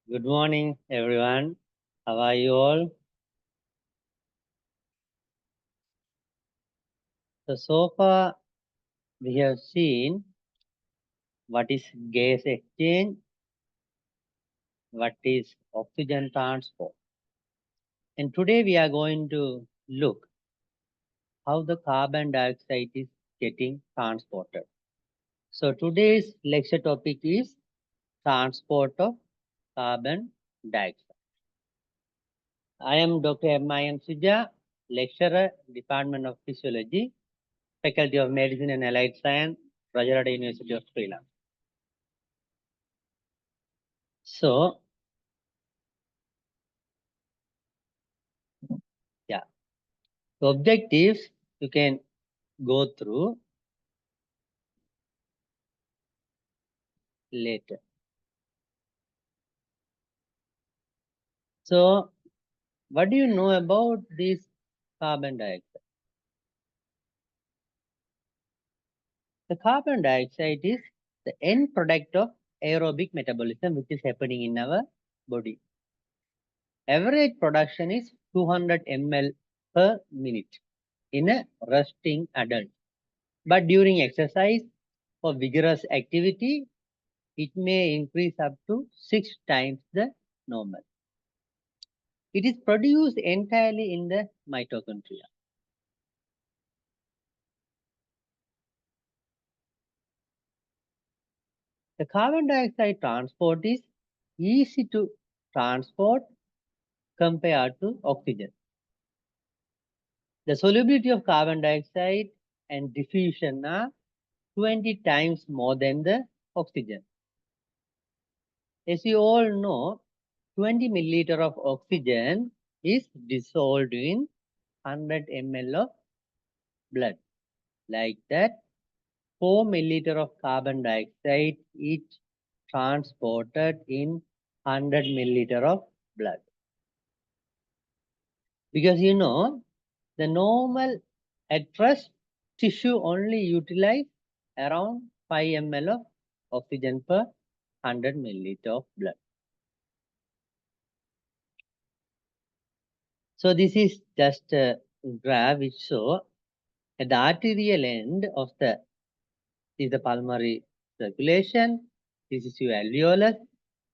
Good morning, everyone. How are you all? So far, we have seen what is gas exchange, what is oxygen transport. And today we are going to look how the carbon dioxide is getting transported. So today's lecture topic is transport of carbon dioxide. I am Dr. M.I.M. Shuja, lecturer, Department of Physiology, Faculty of Medicine and Allied Science, Rajarada University of Sri Lanka. So, yeah, the objectives you can go through later. So, what do you know about this carbon dioxide? The carbon dioxide is the end product of aerobic metabolism which is happening in our body. Average production is 200 ml per minute in a resting adult. But during exercise or vigorous activity, it may increase up to 6 times the normal. It is produced entirely in the mitochondria. The carbon dioxide transport is easy to transport compared to oxygen. The solubility of carbon dioxide and diffusion are 20 times more than the oxygen. As you all know, 20 milliliter of oxygen is dissolved in 100 ml of blood. Like that, 4 milliliter of carbon dioxide is transported in 100 milliliter of blood. Because you know, the normal at rest tissue only utilize around 5 ml of oxygen per 100 milliliter of blood. So this is just a graph which show at the arterial end of the is the pulmonary circulation. This is your alveolus.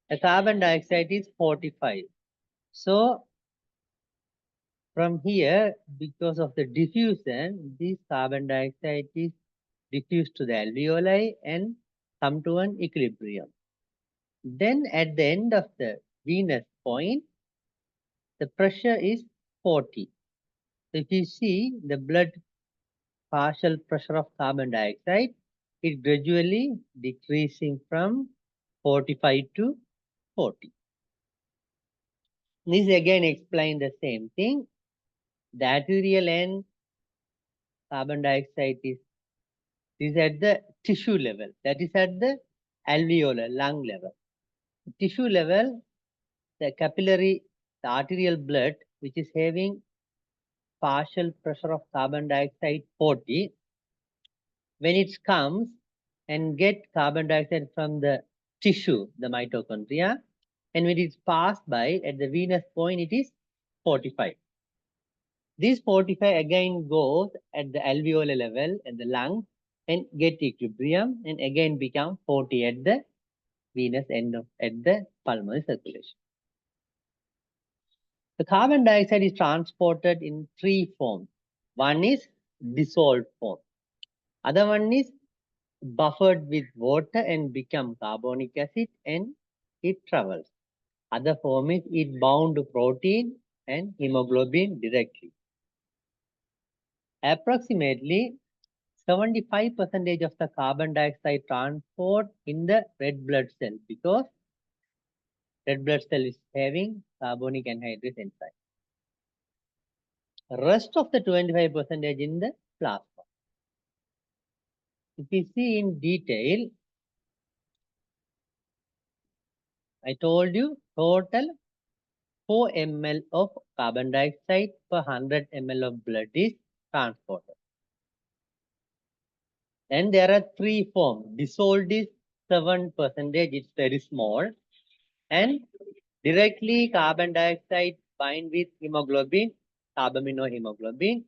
The carbon dioxide is 45. So from here, because of the diffusion, this carbon dioxide is diffused to the alveoli and come to an equilibrium. Then at the end of the venous point, the pressure is 40. So if you see the blood partial pressure of carbon dioxide, it gradually decreasing from 45 to 40. This again explain the same thing. The arterial end carbon dioxide is at the tissue level, that is at the alveolar lung level. Tissue level, the capillary, the arterial blood, which is having partial pressure of carbon dioxide 40, when it comes and get carbon dioxide from the tissue, the mitochondria, and when it's passed by at the venous point, it is 45. This 45 again goes at the alveolar level at the lung and get equilibrium and again become 40 at the venous end of at the pulmonary circulation. The carbon dioxide is transported in 3 forms. One is dissolved form. Other one is buffered with water and become carbonic acid and it travels. Other form is it bound to protein and hemoglobin directly. Approximately 75% of the carbon dioxide transport in the red blood cell because red blood cell is having carbonic anhydrase enzyme. Rest of the 25% in the plasma. If we see in detail, I told you total 4 ml of carbon dioxide per 100 ml of blood is transported. And there are 3 forms. Dissolved is 7%, it's very small. And Directly carbon dioxide bind with hemoglobin, carbamino hemoglobin,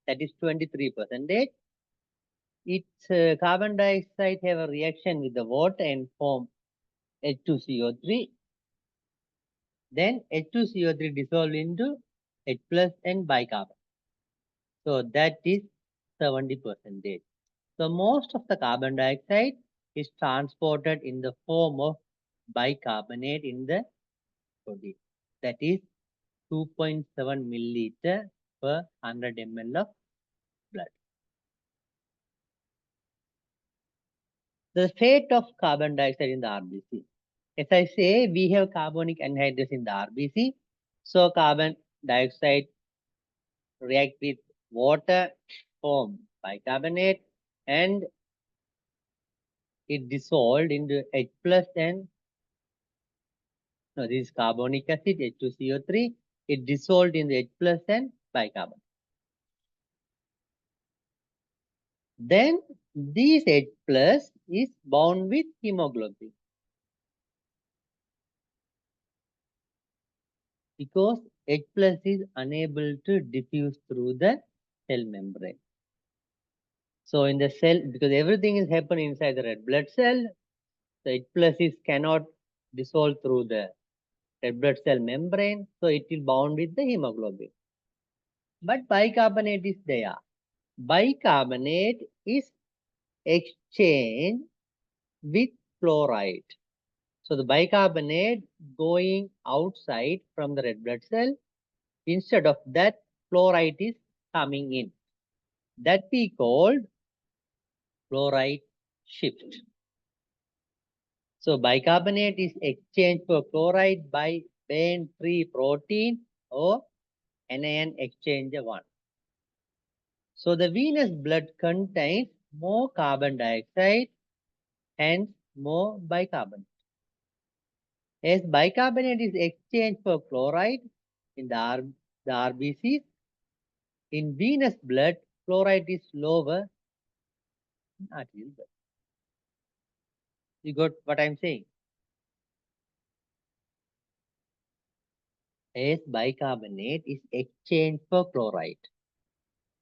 that is 23%. Its carbon dioxide have a reaction with the water and form H2CO3. Then H2CO3 dissolved into H plus and bicarbonate. So that is 70%. So most of the carbon dioxide is transported in the form of bicarbonate in the body. That is 2.7 milliliter per 100 ml of blood. The fate of carbon dioxide in the RBC. As I say, we have carbonic anhydrous in the RBC. So carbon dioxide react with water, form bicarbonate, and it dissolved into H plus and no, this is carbonic acid H2CO3. It dissolved in the H plus and bicarbonate. Then this H plus is bound with hemoglobin because H plus is unable to diffuse through the cell membrane. So in the cell, because everything is happening inside the red blood cell, the H plus is cannot dissolve through the red blood cell membrane, so it will bound with the hemoglobin. But bicarbonate is there. Bicarbonate is exchanged with chloride. So the bicarbonate going outside from the red blood cell, instead of that, chloride is coming in. That we called chloride shift. So bicarbonate is exchanged for chloride by band 3 protein or anion exchanger 1. So the venous blood contains more carbon dioxide, hence more bicarbonate. As bicarbonate is exchanged for chloride in the RBCs, in venous blood, chloride is lower in arterial blood. You got what I'm saying? As bicarbonate is exchanged for chloride.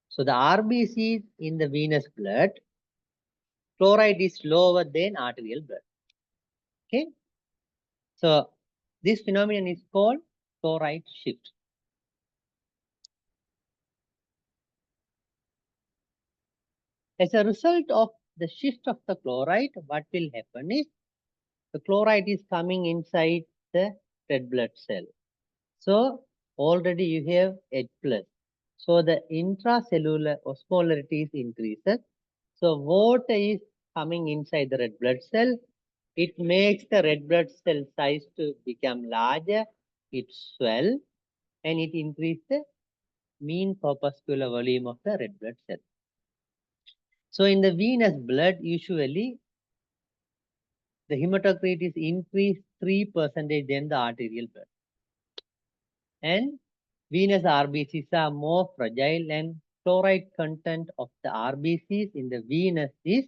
So the RBCs in the venous blood, chloride is lower than arterial blood. Okay? So this phenomenon is called chloride shift. As a result of the shift of the chloride, what will happen is the chloride is coming inside the red blood cell. So already you have H plus. So the intracellular osmolarity is increases. So water is coming inside the red blood cell. It makes the red blood cell size to become larger. It swell and it increases the mean corpuscular volume of the red blood cell. So in the venous blood, usually the hematocrit is increased 3% than the arterial blood. And venous RBCs are more fragile and chloride content of the RBCs in the venous is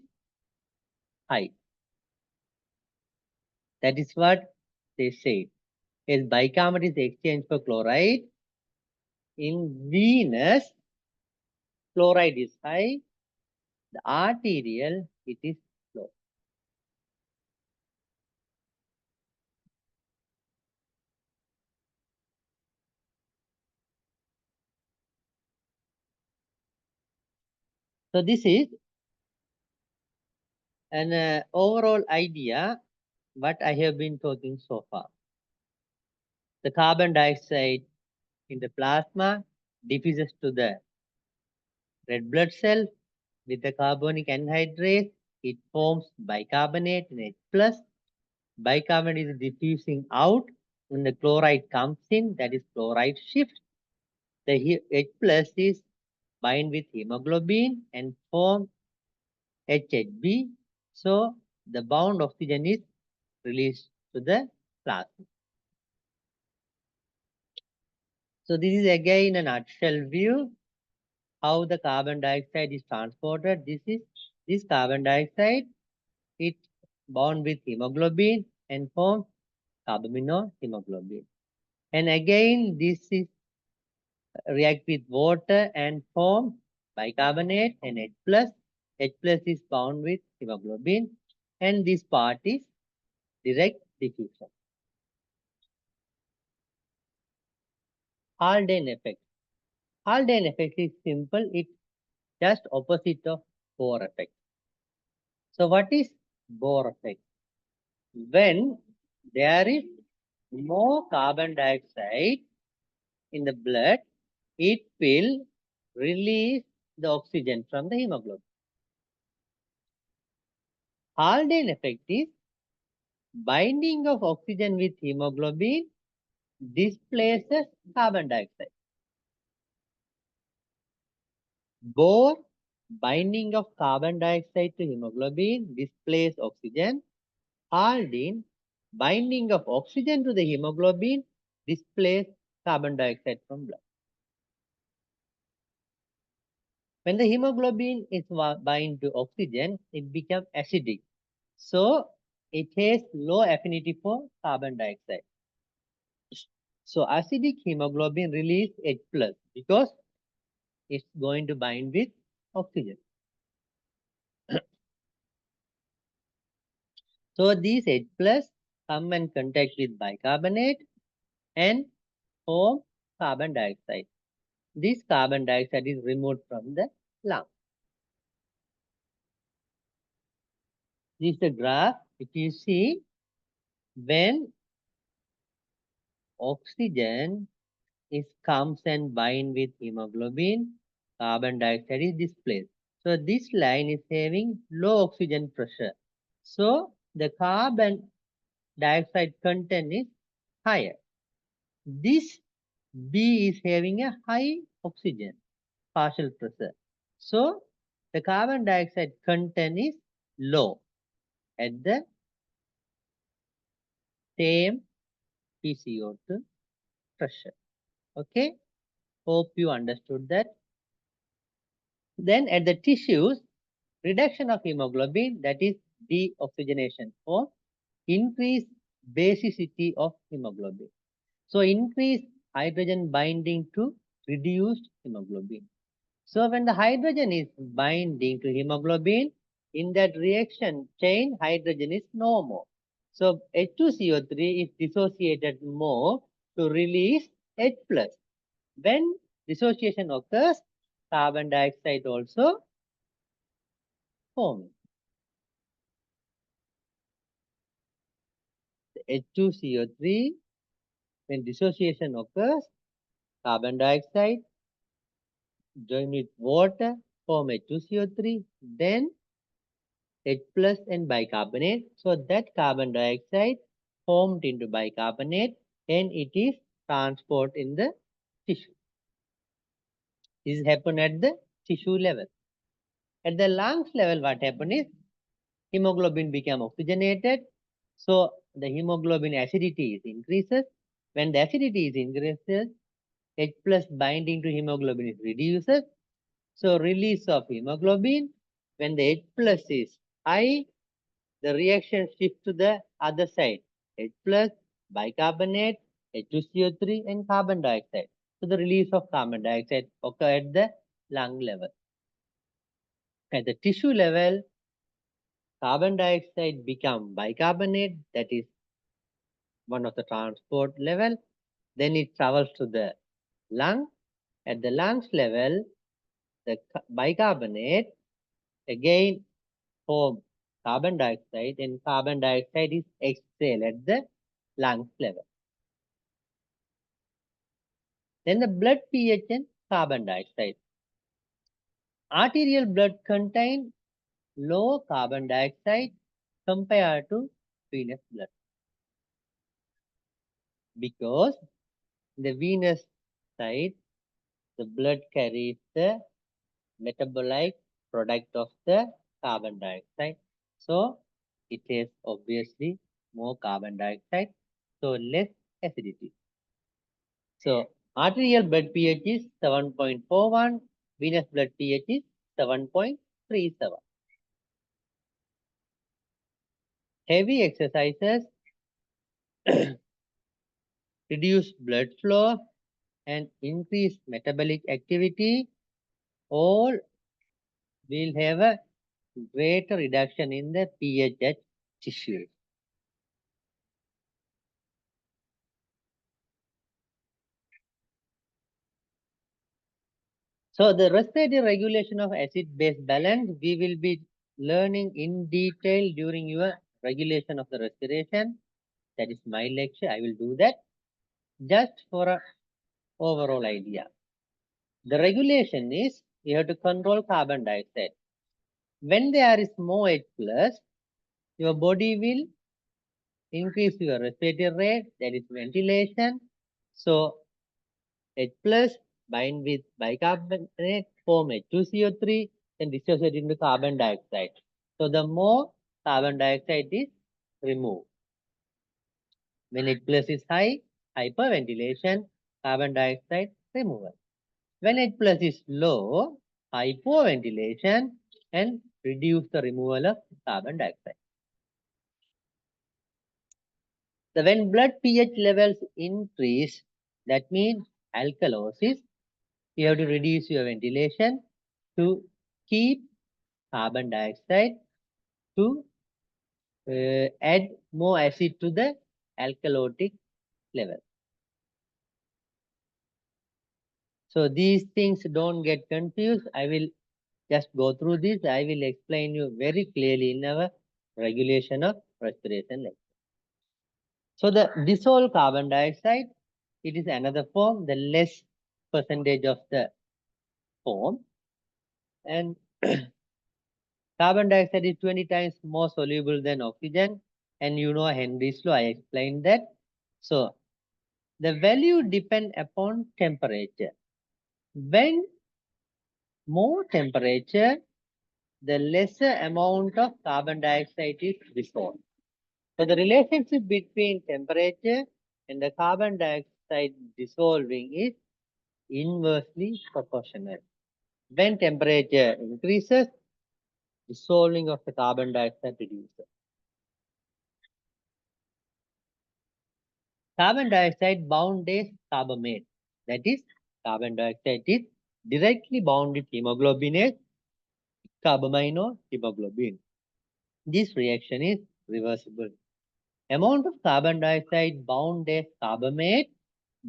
high. That is what they say. As bicarbonate is exchanged for chloride, in venous, chloride is high. The arterial, it is low. So this is an overall idea what I have been talking so far. The carbon dioxide in the plasma diffuses to the red blood cell with the carbonic anhydrase. It forms bicarbonate and H plus. Bicarbonate is diffusing out. When the chloride comes in, that is chloride shift. The H plus is bind with hemoglobin and form HHB. So the bound oxygen is released to the plasma. So this is again a nutshell view how the carbon dioxide is transported. This carbon dioxide, it bound with hemoglobin and forms carbamino hemoglobin. And again, this is react with water and form bicarbonate and H plus. H plus is bound with hemoglobin, and this part is direct diffusion. Haldane effect. Haldane effect is simple. It's just opposite of Bohr effect. So what is Bohr effect? When there is more carbon dioxide in the blood, it will release the oxygen from the hemoglobin. Haldane effect is binding of oxygen with hemoglobin displaces carbon dioxide. Bohr binding of carbon dioxide to hemoglobin displaces oxygen. Haldane binding of oxygen to the hemoglobin displaces carbon dioxide from blood. When the hemoglobin is bind to oxygen, it becomes acidic. So it has low affinity for carbon dioxide. So acidic hemoglobin release H plus because it's going to bind with oxygen. So these H plus come and contact with bicarbonate and form carbon dioxide. This carbon dioxide is removed from the lung. This is the graph. If you see, when oxygen comes and bind with hemoglobin, carbon dioxide is displaced. So this line is having low oxygen pressure. So the carbon dioxide content is higher. This B is having a high oxygen partial pressure. So the carbon dioxide content is low at the same PCO2 pressure. Okay, hope you understood that. Then at the tissues, reduction of hemoglobin, that is deoxygenation, or increase basicity of hemoglobin. So increase hydrogen binding to reduced hemoglobin. So when the hydrogen is binding to hemoglobin, in that reaction chain, hydrogen is no more. So H2CO3 is dissociated more to release H plus. When dissociation occurs, carbon dioxide also forms. H2CO3, when dissociation occurs, carbon dioxide join with water, form H2CO3, then H plus and bicarbonate. So that carbon dioxide formed into bicarbonate and it is transported in the tissue. This happens at the tissue level. At the lungs level, what happens is hemoglobin become oxygenated. So the hemoglobin acidity is increases. When the acidity is increases, H plus binding to hemoglobin is reduces. So release of hemoglobin. When the H plus is high, the reaction shifts to the other side. H plus, bicarbonate, H2CO3 and carbon dioxide. So the release of carbon dioxide occurs at the lung level. At the tissue level, carbon dioxide become bicarbonate, that is one of the transport level. Then it travels to the lung. At the lungs level, the bicarbonate again form carbon dioxide and carbon dioxide is exhaled at the lungs level. Then the blood pH and carbon dioxide. Arterial blood contain low carbon dioxide compared to venous blood because the venous side the blood carries the metabolic product of the carbon dioxide. So it has obviously more carbon dioxide, so less acidity. So arterial blood pH is 7.41, venous blood pH is 7.37. Heavy exercises reduce blood flow, and increase metabolic activity, all will have a greater reduction in the pH at tissue. So the respiratory regulation of acid-base balance, we will be learning in detail during your regulation of the respiration. That is my lecture. I will do that just for an overall idea. The regulation is you have to control carbon dioxide. When there is more H plus, your body will increase your respiratory rate, that is ventilation. So H plus bind with bicarbonate, form H2CO3, and dissociate into carbon dioxide. So the more carbon dioxide is removed. When H plus is high, hyperventilation, carbon dioxide removal. When H plus is low, hypoventilation and reduce the removal of carbon dioxide. So when blood pH levels increase, that means alkalosis, you have to reduce your ventilation to keep carbon dioxide to add more acid to the alkalotic level. So these things don't get confused. I will just go through this. I will explain you very clearly in our regulation of respiration lecture. So the dissolved carbon dioxide, it is another form, the less percentage of the form. And carbon dioxide is 20 times more soluble than oxygen. And you know Henry's law, I explained that. So the value depend upon temperature. When more temperature, the lesser amount of carbon dioxide is dissolved. So the relationship between temperature and the carbon dioxide dissolving is inversely proportional. When temperature increases, dissolving of the carbon dioxide reduces. Carbon dioxide bound is carbamate. That is, carbon dioxide is directly bound with hemoglobinase, carbamino, hemoglobin. This reaction is reversible. Amount of carbon dioxide bound as carbamate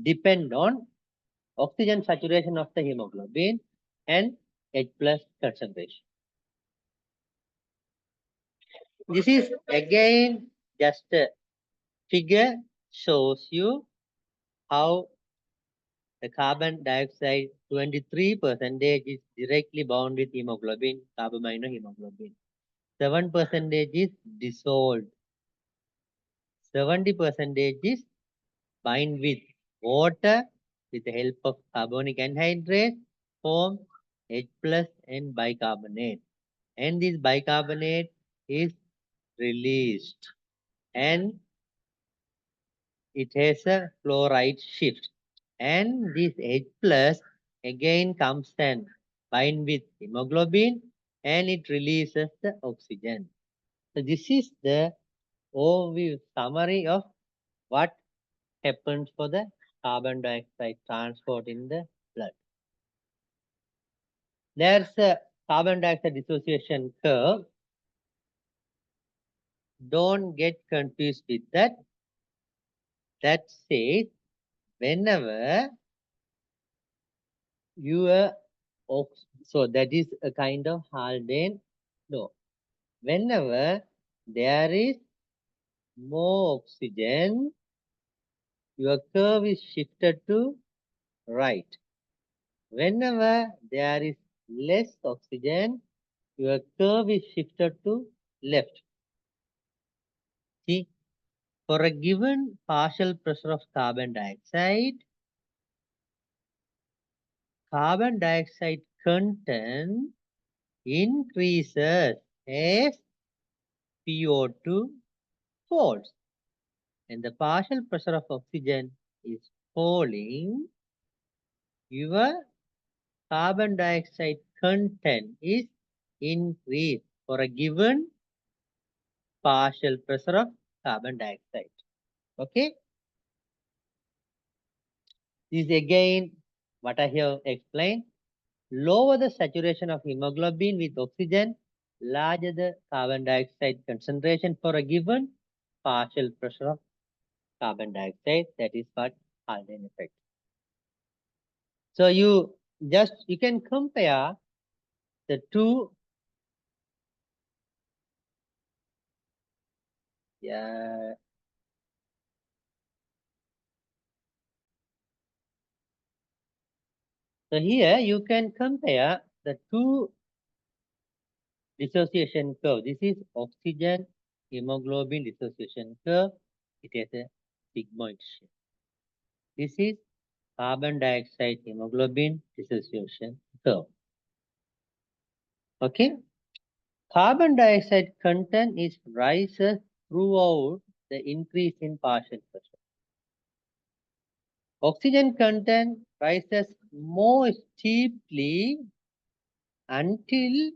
depend on oxygen saturation of the hemoglobin and H plus concentration. This is again just a figure shows you how the carbon dioxide 23% is directly bound with hemoglobin, carbamino hemoglobin. 7% is dissolved. 70% is bind with water with the help of carbonic anhydrase, form H plus and bicarbonate. And this bicarbonate is released and it has a chloride shift. And this H plus again comes and bind with hemoglobin and it releases the oxygen. So this is the overview summary of what happens for the carbon dioxide transport in the blood. There's a carbon dioxide dissociation curve. Don't get confused with that. That says whenever your so that is a kind of Haldane law. Whenever there is more oxygen, your curve is shifted to right. Whenever there is less oxygen, your curve is shifted to left. See, for a given partial pressure of carbon dioxide content increases as CO₂ falls and the partial pressure of oxygen is falling, your carbon dioxide content is increased for a given partial pressure of carbon dioxide. Okay. This is again what I have explained. Lower the saturation of hemoglobin with oxygen, larger the carbon dioxide concentration for a given partial pressure of carbon dioxide. That is what Haldane effect. So you can compare the two. Yeah. So here you can compare the two dissociation curve. This is oxygen hemoglobin dissociation curve. It has a sigmoid shape. This is carbon dioxide hemoglobin dissociation curve. Okay. Carbon dioxide content is rises throughout the increase in partial pressure. Oxygen content rises more steeply until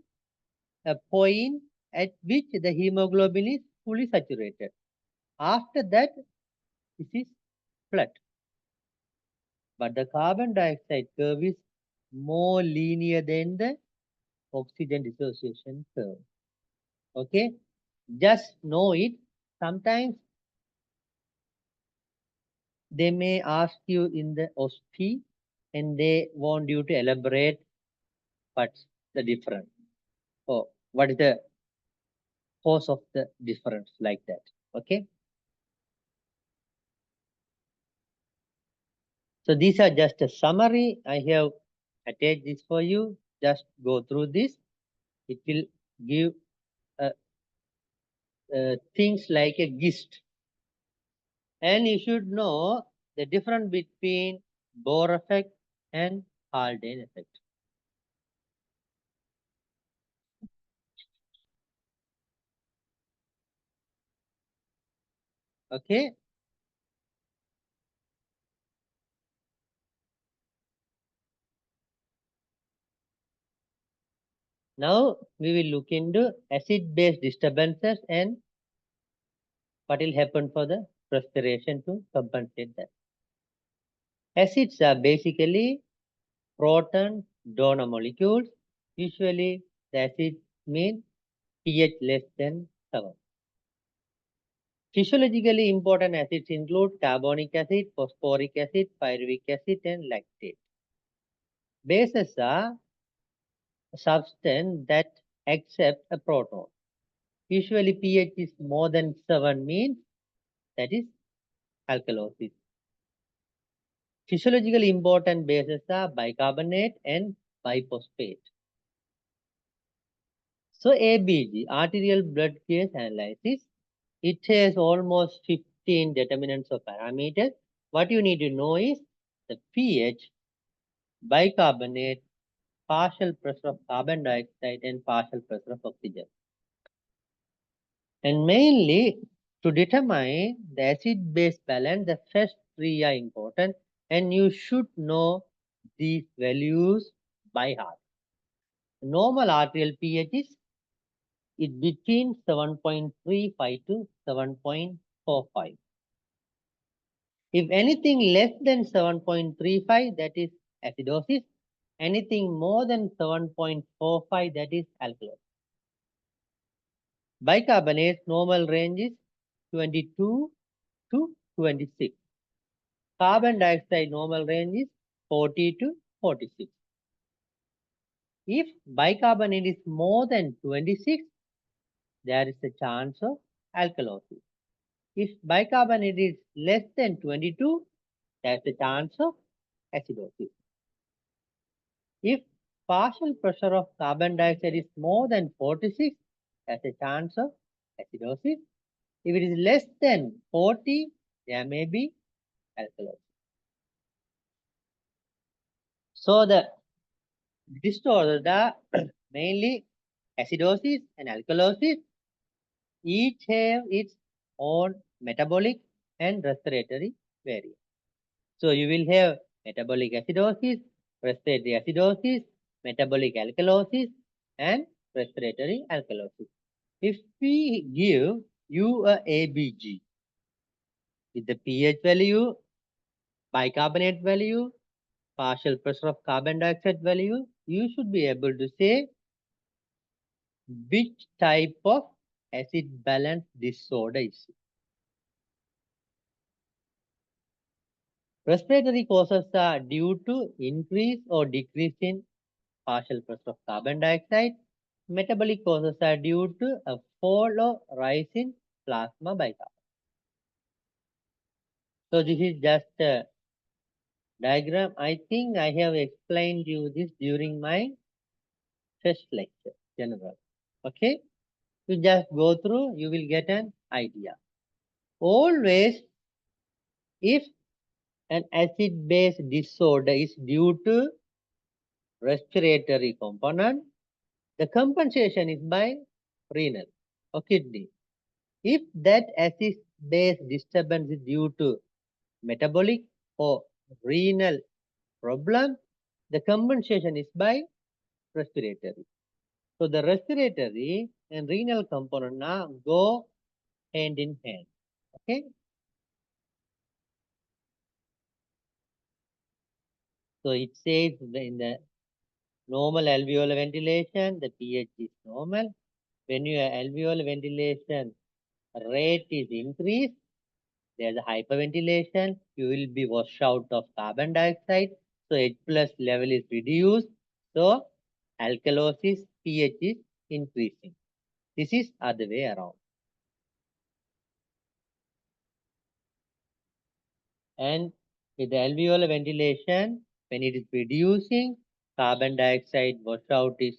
a point at which the hemoglobin is fully saturated. After that, this is flat. But the carbon dioxide curve is more linear than the oxygen dissociation curve. Okay, just know it. Sometimes they may ask you in the OSP and they want you to elaborate what's the difference or what is the cause of the difference like that. Okay. So these are just a summary. I have attached this for you. Just go through this. It will give things like a gist. And you should know the difference between Bohr effect and Haldane effect. Okay. Now we will look into acid-base disturbances and what will happen for the respiration to compensate that. Acids are basically proton donor molecules. Usually the acid mean pH less than 7. Physiologically important acids include carbonic acid, phosphoric acid, pyruvic acid, and lactate. Bases are a substance that accept a proton. Usually pH is more than 7 means that is alkalosis. Physiologically important bases are bicarbonate and biphosphate. So ABG, arterial blood gas analysis, it has almost 15 determinants of parameters. What you need to know is the pH, bicarbonate, partial pressure of carbon dioxide, and partial pressure of oxygen. And mainly to determine the acid-base balance, the first three are important, and you should know these values by heart. Normal arterial pH is between 7.35 to 7.45. If anything less than 7.35, that is acidosis. Anything more than 7.45, that is alkalosis. Bicarbonate normal range is 22 to 26. Carbon dioxide normal range is 40 to 46. If bicarbonate is more than 26, there is a chance of alkalosis. If bicarbonate is less than 22, there is a chance of acidosis. If partial pressure of carbon dioxide is more than 46, there is a chance of acidosis. If it is less than 40, there may be alkalosis. So the disorders are mainly acidosis and alkalosis. Each have its own metabolic and respiratory variant. So you will have metabolic acidosis, respiratory acidosis, metabolic alkalosis, and respiratory alkalosis. If we give you a ABG, with the pH value, bicarbonate value, partial pressure of carbon dioxide value, you should be able to say which type of acid balance disorder is it. Respiratory causes are due to increase or decrease in partial pressure of carbon dioxide. Metabolic causes are due to a fall or rise in plasma bicarbonate. So this is just a diagram. I think I have explained you this during my first lecture, general. Okay, you just go through, you will get an idea. Always, if an acid-base disorder is due to respiratory component, the compensation is by renal or kidney. If that acid-base disturbance is due to metabolic or renal problem, the compensation is by respiratory. So the respiratory and renal component now go hand in hand. Okay. So it says in the normal alveolar ventilation, the pH is normal. When your alveolar ventilation rate is increased, there's a hyperventilation, you will be washed out of carbon dioxide. So H plus level is reduced. So alkalosis pH is increasing. This is other way around. And with the alveolar ventilation, when it is reducing, carbon dioxide washout is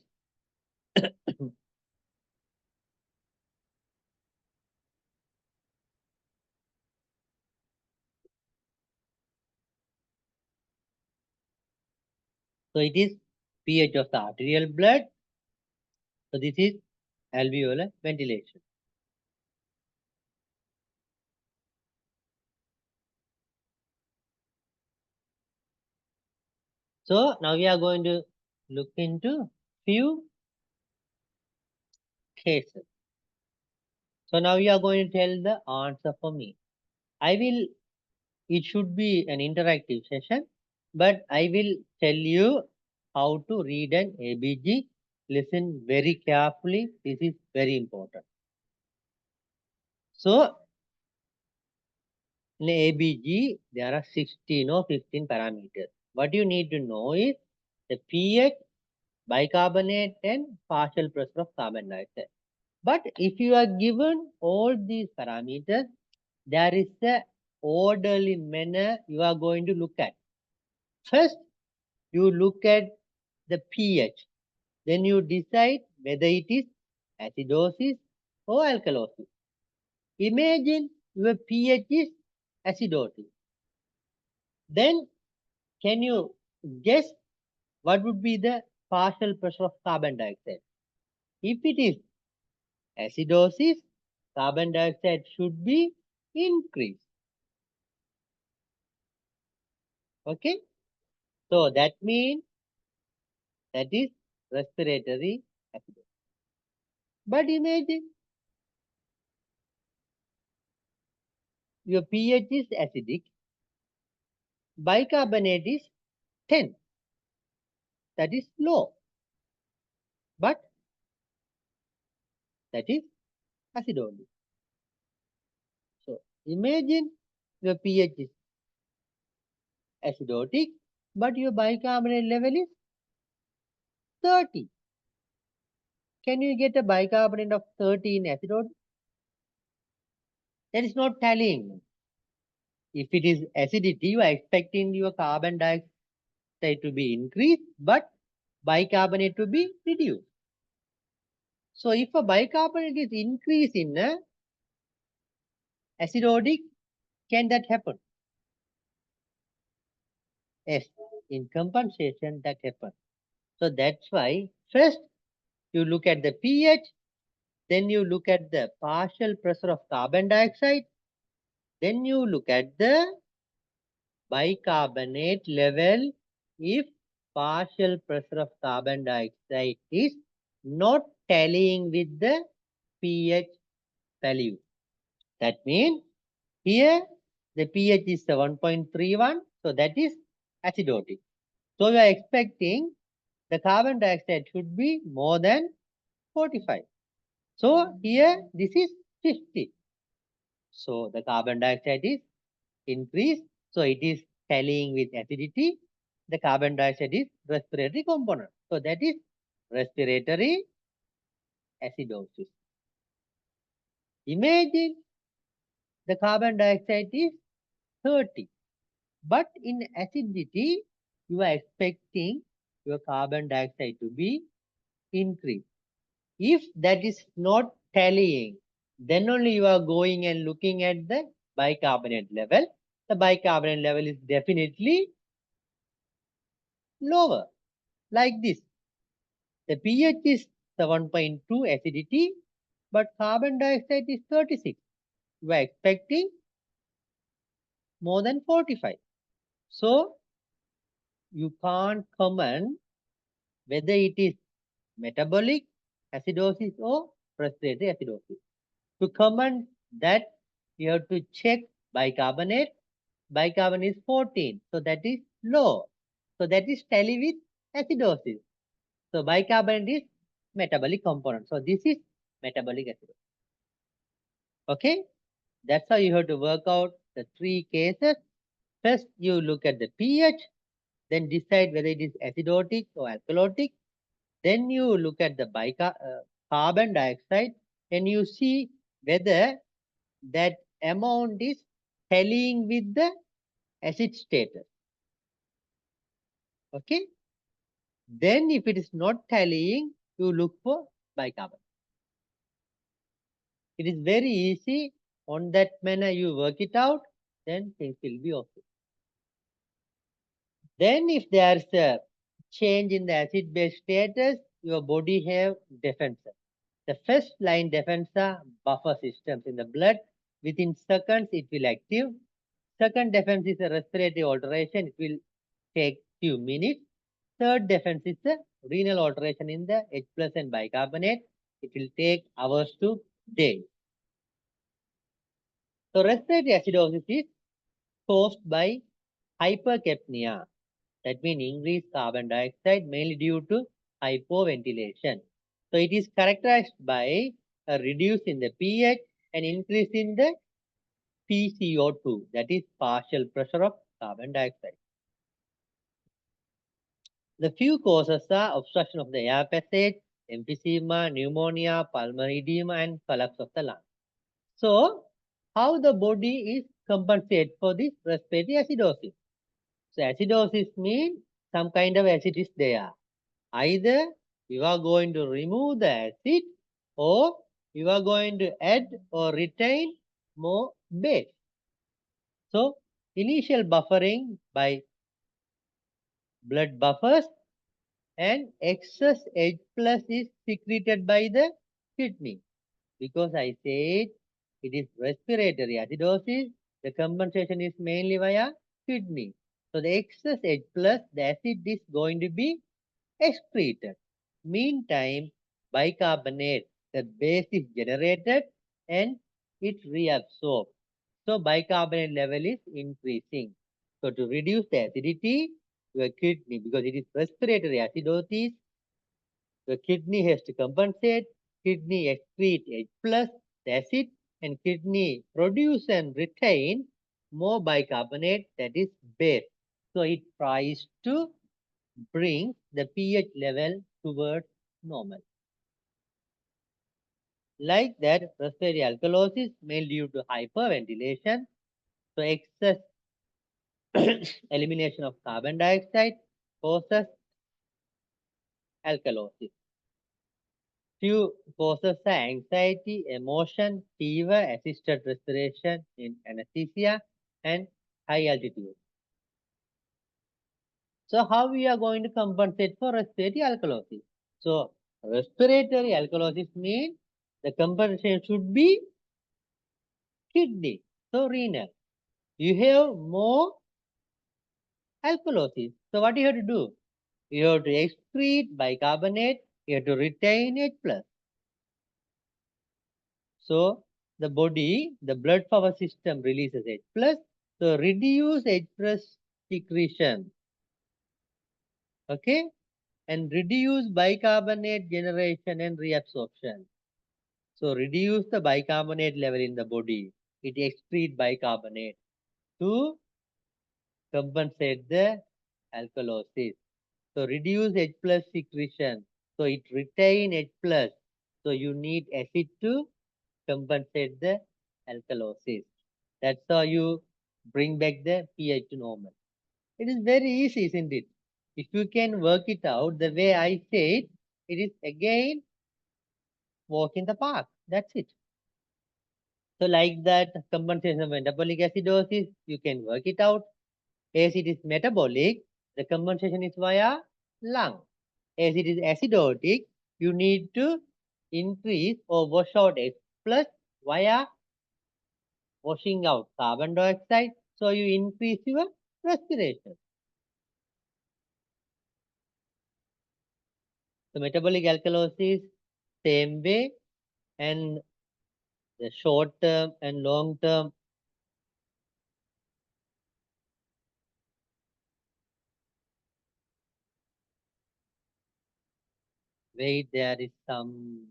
so it is pH of the arterial blood. So this is alveolar ventilation. So now we are going to look into few cases. So now you are going to tell the answer for me. It should be an interactive session, but I will tell you how to read an ABG. Listen very carefully. This is very important. So in ABG, there are 16 or 15 parameters. What you need to know is the pH, bicarbonate, and partial pressure of carbon dioxide. But if you are given all these parameters, there is a orderly manner you are going to look at. First, you look at the pH. Then you decide whether it is acidosis or alkalosis. Imagine your pH is acidotic. Then can you guess what would be the partial pressure of carbon dioxide? If it is acidosis, carbon dioxide should be increased. Okay? So that means that is respiratory acidosis. But imagine your pH is acidic, bicarbonate is 10. That is low. But that is acidotic. So imagine your pH is acidotic, but your bicarbonate level is 30. Can you get a bicarbonate of 30 in acidotic? That is not tallying. If it is acidity, you are expecting your carbon dioxide to be increased, but bicarbonate to be reduced. So if a bicarbonate is increased in acidotic, can that happen? Yes, in compensation that happens. So that's why first you look at the pH, then you look at the partial pressure of carbon dioxide, then you look at the bicarbonate level if partial pressure of carbon dioxide is not tallying with the pH value. That means here the pH is 7.31, so that is acidotic. So we are expecting the carbon dioxide should be more than 45. So here this is 50. So the carbon dioxide is increased. So it is tallying with acidity. The carbon dioxide is respiratory component. So that is respiratory acidosis. Imagine the carbon dioxide is 30. But in acidity, you are expecting your carbon dioxide to be increased. If that is not tallying, then only you are going and looking at the bicarbonate level. The bicarbonate level is definitely lower, like this. The pH is 7.2 acidity, but carbon dioxide is 36. You are expecting more than 45. So you can't comment whether it is metabolic acidosis or respiratory acidosis. To comment that, you have to check bicarbonate. Bicarbonate is 14, so that is low. So that is tally with acidosis. So bicarbonate is metabolic component. So this is metabolic acidosis. Okay, that's how you have to work out the three cases. First, you look at the pH, then decide whether it is acidotic or alkalotic. Then you look at the carbon dioxide and you see whether that amount is tallying with the acid status. Okay. Then if it is not tallying, you look for bicarbonate. It is very easy. On that manner you work it out, then things will be okay. Then if there is a change in the acid-base status, your body have defenses. The first line defense are buffer systems in the blood. Within seconds, it will active. Second defense is a respiratory alteration. It will take few minutes. Third defense is the renal alteration in the H plus and bicarbonate. It will take hours to days. So respiratory acidosis is caused by hypercapnia. That means increased carbon dioxide mainly due to hypoventilation. So it is characterized by a reduce in the pH and increase in the PCO2, that is partial pressure of carbon dioxide. The few causes are obstruction of the air passage, emphysema, pneumonia, pulmonary edema, and collapse of the lung. So, how the body is compensate for this respiratory acidosis? So, acidosis means some kind of acid is there. Either you are going to remove the acid or you are going to add or retain more base. So, initial buffering by blood buffers and excess H plus is secreted by the kidney. Because I said it is respiratory acidosis, the compensation is mainly via kidney. So the excess H plus, the acid is going to be excreted. Meantime, bicarbonate, the base is generated and it reabsorbs. So bicarbonate level is increasing. So to reduce the acidity, your kidney, because it is respiratory acidosis, the kidney has to compensate. Kidney excrete H plus, the acid, and kidney produce and retain more bicarbonate, that is base. So it tries to bring the pH level towards normal. Like that, respiratory alkalosis mainly due to hyperventilation. So excess elimination of carbon dioxide causes alkalosis. Few causes are anxiety, emotion, fever, assisted respiration in anesthesia, and high altitude. So how we are going to compensate for respiratory alkalosis? So respiratory alkalosis means the compensation should be kidney, so renal. You have more alkalosis. So what you have to do? You have to excrete bicarbonate, you have to retain H plus. So the body, the blood power system releases H plus, So reduce H plus secretion, okay, and reduce bicarbonate generation and reabsorption. So reduce the bicarbonate level in the body. It excrete bicarbonate to compensate the alkalosis. So reduce H plus secretion. So it retain H plus. So you need acid to compensate the alkalosis. That's how you bring back the pH to normal. It is very easy, isn't it? If you can work it out the way I said, it is again walk in the park. That's it. So like that compensation of metabolic acidosis, you can work it out. As it is metabolic, the compensation is via lung. As it is acidotic, you need to increase or wash out H plus via washing out carbon dioxide. So you increase your respiration. So metabolic alkalosis, same way, and the short term and long term. Wait, there is some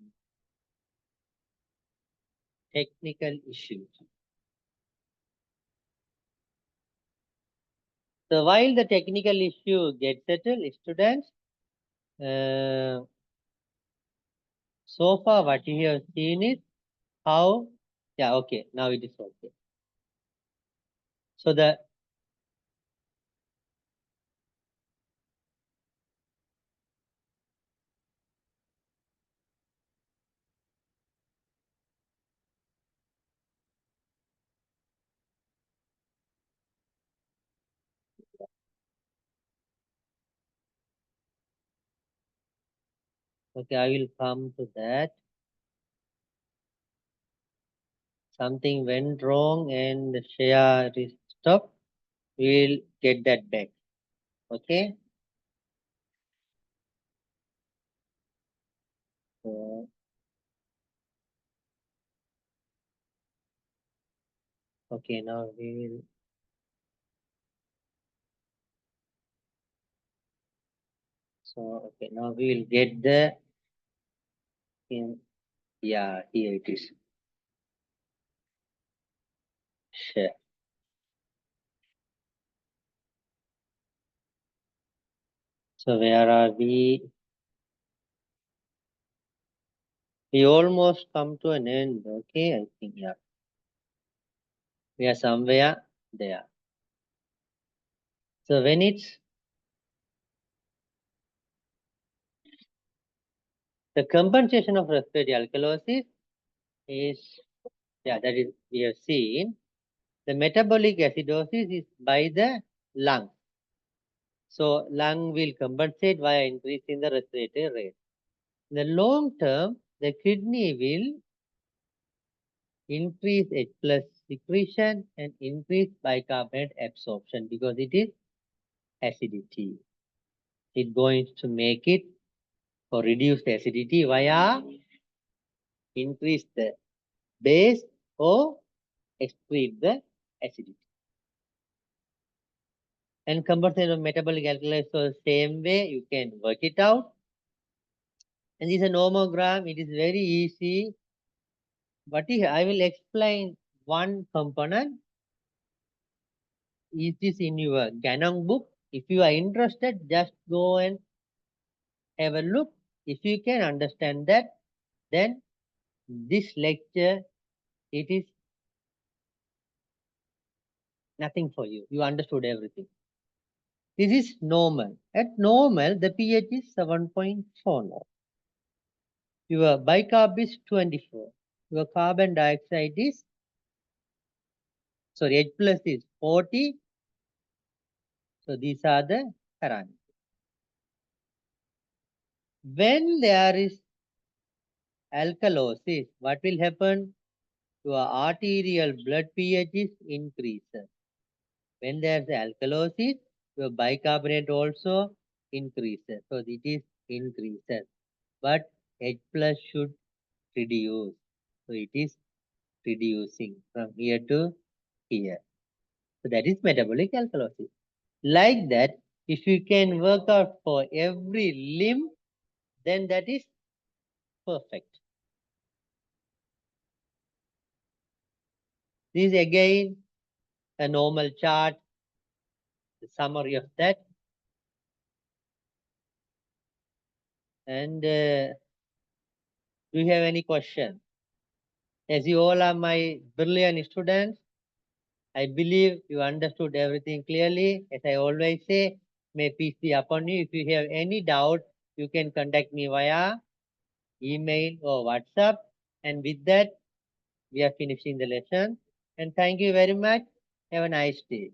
technical issues. So while the technical issue gets settled, students, uh, so far what you have seen is how, yeah, okay, now it is okay. So the, okay, I will come to that. Something went wrong and the share is stopped. We'll get that back. Okay. So, okay, now we will. So okay, now we will get the in. Yeah, here it is. Share. So where are we? We almost come to an end. Okay, I think yeah. We are somewhere there. So when it's the compensation of respiratory alkalosis is, yeah, that is we have seen. The metabolic acidosis is by the lung. So lung will compensate via increase in the respiratory rate. In the long term, the kidney will increase H plus secretion and increase bicarbonate absorption because it is acidity. It's going to make it or reduce the acidity via increase the base or excrete the acidity. And compensation of metabolic alkalosis, so same way you can work it out. And this is a nomogram. It is very easy. But I will explain one component. Is this in your Ganong book? If you are interested, just go and have a look. If you can understand that, then this lecture, it is nothing for you. You understood everything. This is normal. At normal, the pH is 7.4 now. Your bicarb is 24. Your carbon dioxide is, sorry, H plus is 40. So these are the parameters. When there is alkalosis, what will happen? Your arterial blood pH is increases. When there is alkalosis, your bicarbonate also increases. So it is increases. But H plus should reduce. So it is reducing from here to here. So that is metabolic alkalosis. Like that, if you can work out for every limb, then that is perfect. This is again a normal chart, the summary of that. And do you have any question? As you all are my brilliant students, I believe you understood everything clearly. As I always say, may peace be upon you. If you have any doubt, you can contact me via email or WhatsApp. And with that, we are finishing the lesson. And thank you very much. Have a nice day.